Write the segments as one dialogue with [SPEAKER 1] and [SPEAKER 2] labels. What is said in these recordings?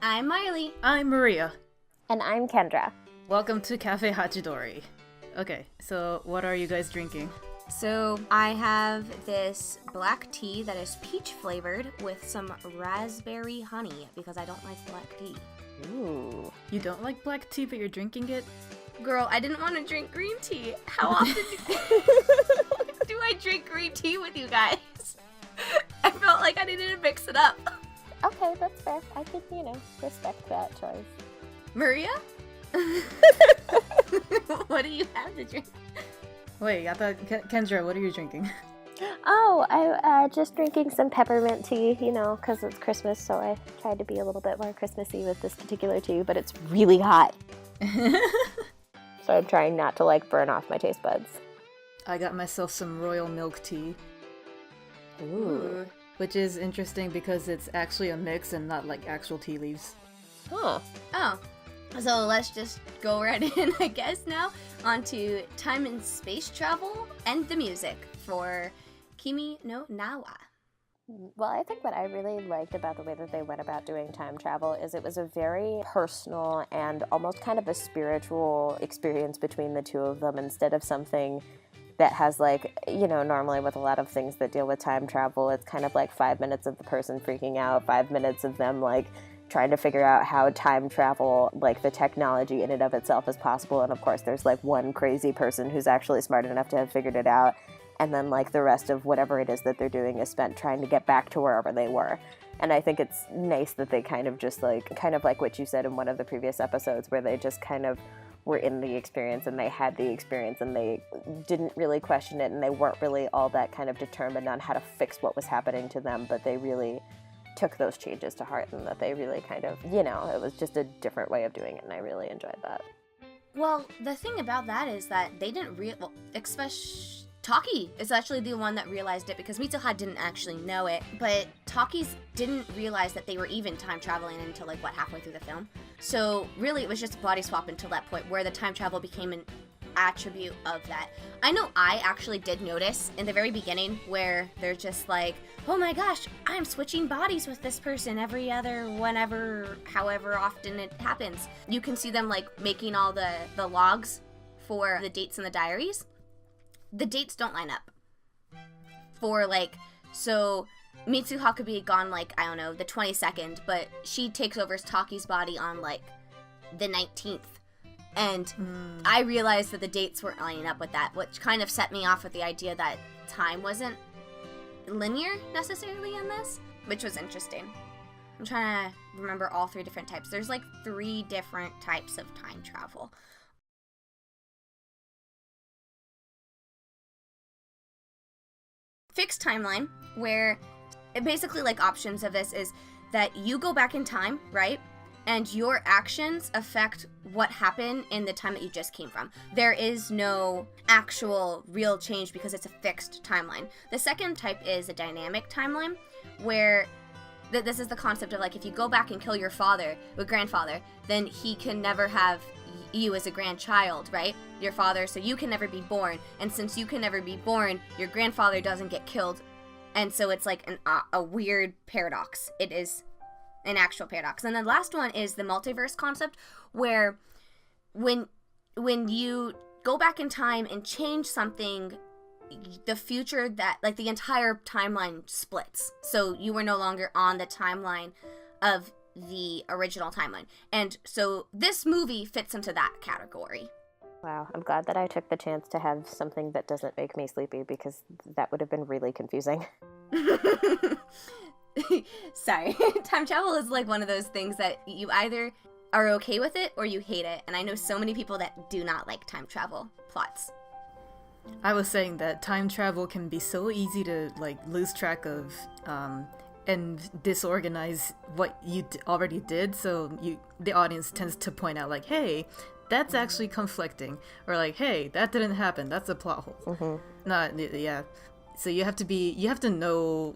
[SPEAKER 1] I'm Miley.
[SPEAKER 2] I'm Maria.
[SPEAKER 3] And I'm Kendra.
[SPEAKER 2] Welcome to Cafe Hachidori. Okay, so what are you guys drinking?
[SPEAKER 1] So I have this black tea that is peach flavored with some raspberry honey because I don't like black tea.
[SPEAKER 3] Ooh.
[SPEAKER 2] You don't like black tea, but you're drinking it?
[SPEAKER 1] Girl, I didn't want to drink green tea. How often do I drink green tea with you guys? I felt like I needed to mix it up.
[SPEAKER 3] Okay, that's fair. I could, respect that choice.
[SPEAKER 1] Maria? What do you have to drink?
[SPEAKER 2] Wait, I thought, Kendra, what are you drinking?
[SPEAKER 3] Oh, I'm just drinking some peppermint tea, because it's Christmas, so I tried to be a little bit more Christmassy with this particular tea, but it's really hot. So I'm trying not to, burn off my taste buds.
[SPEAKER 2] I got myself some royal milk tea.
[SPEAKER 3] Ooh.
[SPEAKER 2] Which is interesting because it's actually a mix and not actual tea leaves.
[SPEAKER 3] Huh.
[SPEAKER 1] Oh. So let's just go right in, I guess, now onto time and space travel and the music for Kimi no Nawa.
[SPEAKER 3] Well, I think what I really liked about the way that they went about doing time travel is it was a very personal and almost kind of a spiritual experience between the two of them instead of something that has normally with a lot of things that deal with time travel, it's kind of 5 minutes of the person freaking out, 5 minutes of them trying to figure out how time travel, the technology in and of itself is possible. And of course there's one crazy person who's actually smart enough to have figured it out. And then the rest of whatever it is that they're doing is spent trying to get back to wherever they were. And I think it's nice that they kind of just kind of like what you said in one of the previous episodes where they just kind of were in the experience and they had the experience and they didn't really question it and they weren't really all that kind of determined on how to fix what was happening to them, but they really took those changes to heart and that they really kind of, it was just a different way of doing it and I really enjoyed that.
[SPEAKER 1] Well, the thing about that is that they didn't especially Taki is actually the one that realized it because Mitsuha didn't actually know it, but Taki's didn't realize that they were even time traveling until halfway through the film. So really it was just a body swap until that point where the time travel became an attribute of that. I know I actually did notice in the very beginning where they're just oh my gosh, I'm switching bodies with this person every other, whenever, however often it happens. You can see them making all the logs for the dates in the diaries. The dates don't line up. For so Mitsuha could be gone I don't know, the 22nd, but she takes over Taki's body on the 19th. And I realized that the dates weren't lining up with that, which kind of set me off with the idea that time wasn't linear necessarily in this, which was interesting. I'm trying to remember all three different types. There's 3 different types of time travel. Fixed timeline, where basically options of this is that you go back in time, right? And your actions affect what happened in the time that you just came from. There is no actual real change because it's a fixed timeline. The second type is a dynamic timeline, where this is the concept of if you go back and kill your grandfather, then he can never have you as a grandchild, right? Your father, so you can never be born. And since you can never be born, your grandfather doesn't get killed. And so it's a weird paradox. It is an actual paradox. And the last one is the multiverse concept, where when you go back in time and change something, the future that the entire timeline splits. So you were no longer on the timeline of the original timeline. And so this movie fits into that category.
[SPEAKER 3] Wow, I'm glad that I took the chance to have something that doesn't make me sleepy because that would have been really confusing.
[SPEAKER 1] Sorry. Time travel is one of those things that you either are okay with it or you hate it. And I know so many people that do not like time travel plots.
[SPEAKER 2] I was saying that time travel can be so easy to lose track of and disorganize what you already did, so the audience tends to point out hey, that's actually conflicting, or hey, that didn't happen, that's a plot hole. So you have to know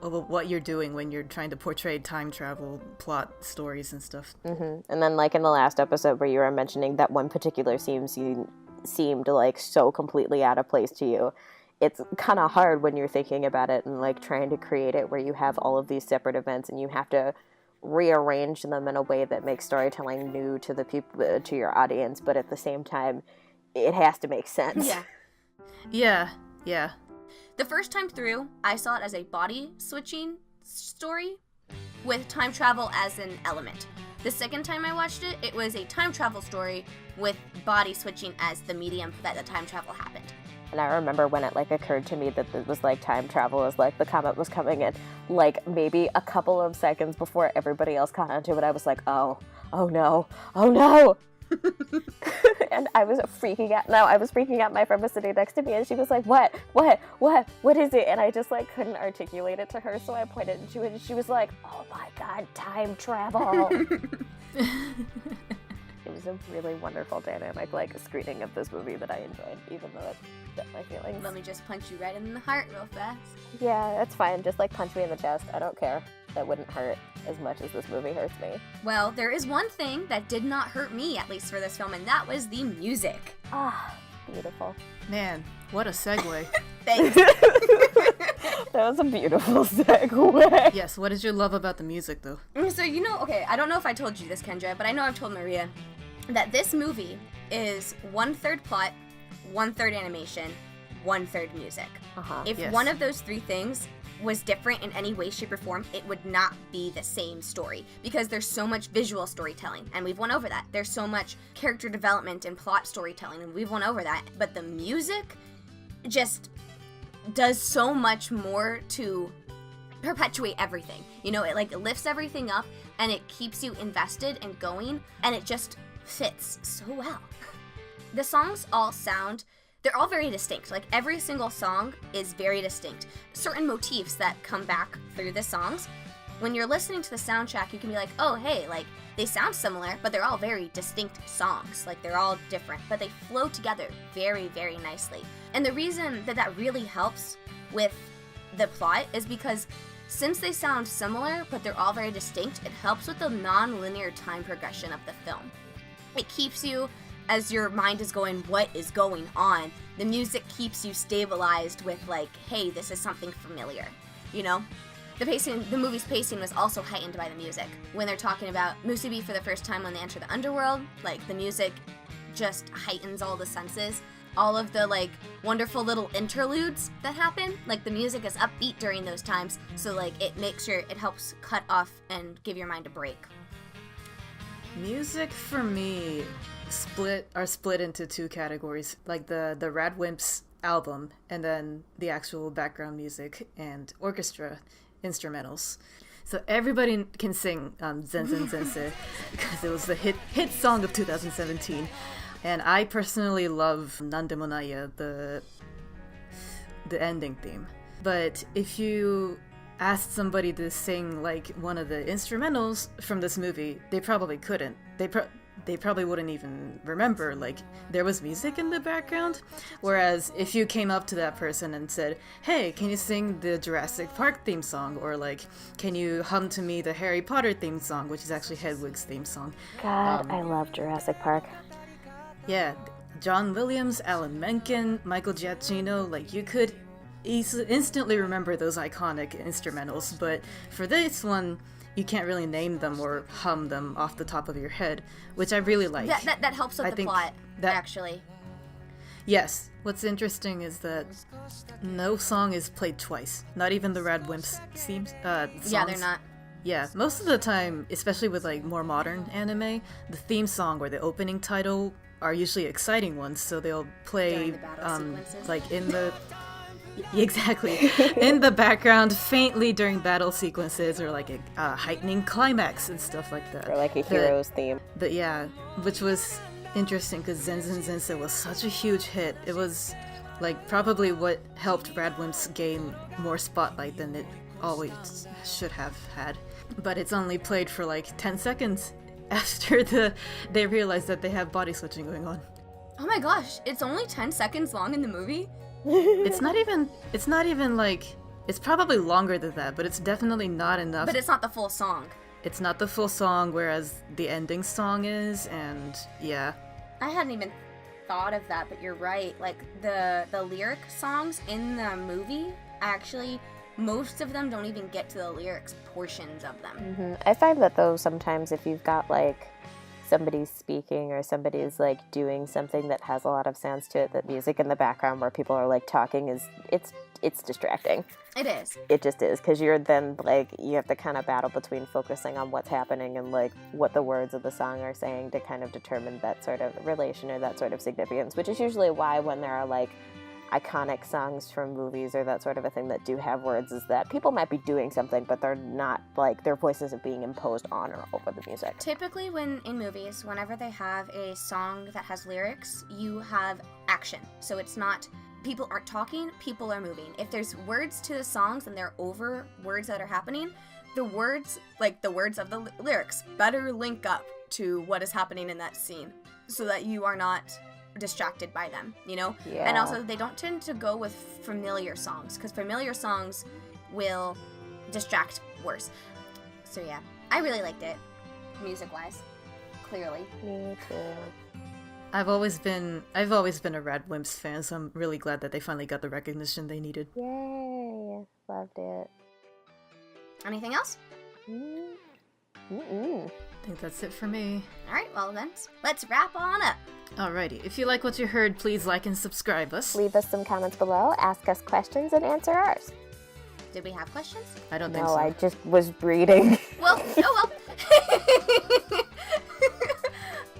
[SPEAKER 2] what you're doing when you're trying to portray time travel plot stories and stuff.
[SPEAKER 3] And then in the last episode where you were mentioning that one particular scene seemed so completely out of place to you, it's kind of hard when you're thinking about it and trying to create it where you have all of these separate events and you have to rearrange them in a way that makes storytelling new to the people, to your audience, but at the same time, it has to make sense.
[SPEAKER 2] Yeah.
[SPEAKER 1] The first time through, I saw it as a body switching story with time travel as an element. The second time I watched it, it was a time travel story with body switching as the medium that the time travel happened.
[SPEAKER 3] And I remember when it like occurred to me that it was like time travel is like the comet was coming in, like maybe a couple of seconds before everybody else caught onto it, I was like, oh no. And I was freaking out. No, I was freaking out. My friend was sitting next to me and she was like, what is it? And I just like couldn't articulate it to her, so I pointed to it and she was like, oh my god, time travel. It was a really wonderful dynamic like screening of this movie that I enjoyed, even though it hurt my feelings.
[SPEAKER 1] Let me just punch you right in the heart real fast.
[SPEAKER 3] Yeah, that's fine. Just like punch me in the chest. I don't care. That wouldn't hurt as much as this movie hurts me.
[SPEAKER 1] Well, there is one thing that did not hurt me, at least for this film, and that was the music.
[SPEAKER 3] Ah, beautiful.
[SPEAKER 2] Man, what a segue.
[SPEAKER 1] Thanks.
[SPEAKER 3] That was a beautiful segue.
[SPEAKER 2] Yes, what did you love about the music, though?
[SPEAKER 1] So, okay, I don't know if I told you this, Kendra, but I know I've told Maria that this movie is 1/3 plot, 1/3 animation, 1/3 music. If one of those three things was different in any way, shape, or form, it would not be the same story, because there's so much visual storytelling, and we've went over that. There's so much character development and plot storytelling, and we've went over that. But the music just does so much more to perpetuate everything. It like lifts everything up, and it keeps you invested and going, and it just fits so well. The songs all they're all very distinct. Like, every single song is very distinct. Certain motifs that come back through the songs, when you're listening to the soundtrack, you can be like, oh, hey, like, they sound similar, but they're all very distinct songs. Like, they're all different, but they flow together very, very nicely. And the reason that really helps with the plot is because since they sound similar, but they're all very distinct, it helps with the non-linear time progression of the film. It keeps you, as your mind is going, what is going on? The music keeps you stabilized with like, hey, this is something familiar, The movie's pacing was also heightened by the music. When they're talking about Musubi for the first time when they enter the underworld, like, the music just heightens all the senses. All of the, like, wonderful little interludes that happen, like, the music is upbeat during those times, so, like, it helps cut off and give your mind a break.
[SPEAKER 2] Music for me are split into two categories, like the Radwimps album and then the actual background music and orchestra instrumentals. So everybody can sing Zenzen Zense because it was the hit song of 2017, and I personally love Nandemo Naya, the ending theme. But if you asked somebody to sing like one of the instrumentals from this movie, they probably couldn't. They probably wouldn't even remember like there was music in the background. Whereas if you came up to that person and said, hey, can you sing the Jurassic Park theme song, or like, can you hum to me the Harry Potter theme song, which is actually Hedwig's theme song.
[SPEAKER 3] God, I love Jurassic Park.
[SPEAKER 2] Yeah, John Williams, Alan Menken, Michael Giacchino, like, you could instantly remember those iconic instrumentals, but for this one, you can't really name them or hum them off the top of your head, which I really like.
[SPEAKER 1] That helps with the plot, actually.
[SPEAKER 2] Yes. What's interesting is that no song is played twice. Not even the Radwimps songs.
[SPEAKER 1] Yeah, they're not.
[SPEAKER 2] Yeah, most of the time, especially with like more modern anime, the theme song or the opening title are usually exciting ones, so they'll play like in the exactly in the background faintly during battle sequences, or like a heightening climax and stuff like that,
[SPEAKER 3] or like a hero's theme.
[SPEAKER 2] But yeah, which was interesting because Zenzen Zense was such a huge hit. It was like probably what helped Radwimps gain more spotlight than it always should have had. But it's only played for like 10 seconds after they realized that they have body switching going on.
[SPEAKER 1] Oh my gosh, it's only 10 seconds long in the movie?
[SPEAKER 2] It's not even like, it's probably longer than that, but it's definitely not enough.
[SPEAKER 1] But it's not the full song.
[SPEAKER 2] It's not the full song, whereas the ending song is, and yeah.
[SPEAKER 1] I hadn't even thought of that, but you're right. Like, the lyric songs in the movie actually most of them don't even get to the lyrics portions of them.
[SPEAKER 3] I find that though sometimes if you've got like somebody's speaking or somebody's like doing something that has a lot of sounds to it, that music in the background where people are like talking it's distracting.
[SPEAKER 1] It is.
[SPEAKER 3] It just is, because you're then like you have to kind of battle between focusing on what's happening and like what the words of the song are saying to kind of determine that sort of relation or that sort of significance, which is usually why when there are like iconic songs from movies or that sort of a thing that do have words, is that people might be doing something but they're not like their voices are being imposed on or over the music.
[SPEAKER 1] Typically when in movies, whenever they have a song that has lyrics, you have action. So it's not people aren't talking, people are moving. If there's words to the songs and they're over words that are happening, the words, like the words of the lyrics, better link up to what is happening in that scene so that you are not distracted by them, you know?
[SPEAKER 3] Yeah.
[SPEAKER 1] And also, they don't tend to go with familiar songs, because familiar songs will distract worse. So yeah, I really liked it, music-wise, clearly.
[SPEAKER 3] Me too.
[SPEAKER 2] I've always been a Radwimps fan, so I'm really glad that they finally got the recognition they needed.
[SPEAKER 3] Yay! Loved it.
[SPEAKER 1] Anything else?
[SPEAKER 3] Mm-mm.
[SPEAKER 2] I think that's it for me.
[SPEAKER 1] Alright, well then, let's wrap on up.
[SPEAKER 2] Alrighty, if you like what you heard, please like and subscribe us.
[SPEAKER 3] Leave us some comments below, ask us questions, and answer ours.
[SPEAKER 1] Did we have questions?
[SPEAKER 2] I don't think
[SPEAKER 3] No,
[SPEAKER 2] so.
[SPEAKER 3] I just was reading.
[SPEAKER 1] Well, oh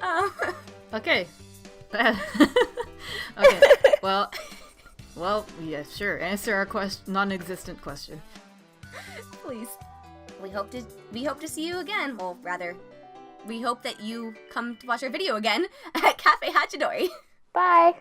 [SPEAKER 1] well.
[SPEAKER 2] Okay. Okay. Well, yeah, sure. Answer our non-existent question.
[SPEAKER 1] Please. We hope to see you again. Well, rather, we hope that you come to watch our video again at Cafe Hachidori.
[SPEAKER 3] Bye!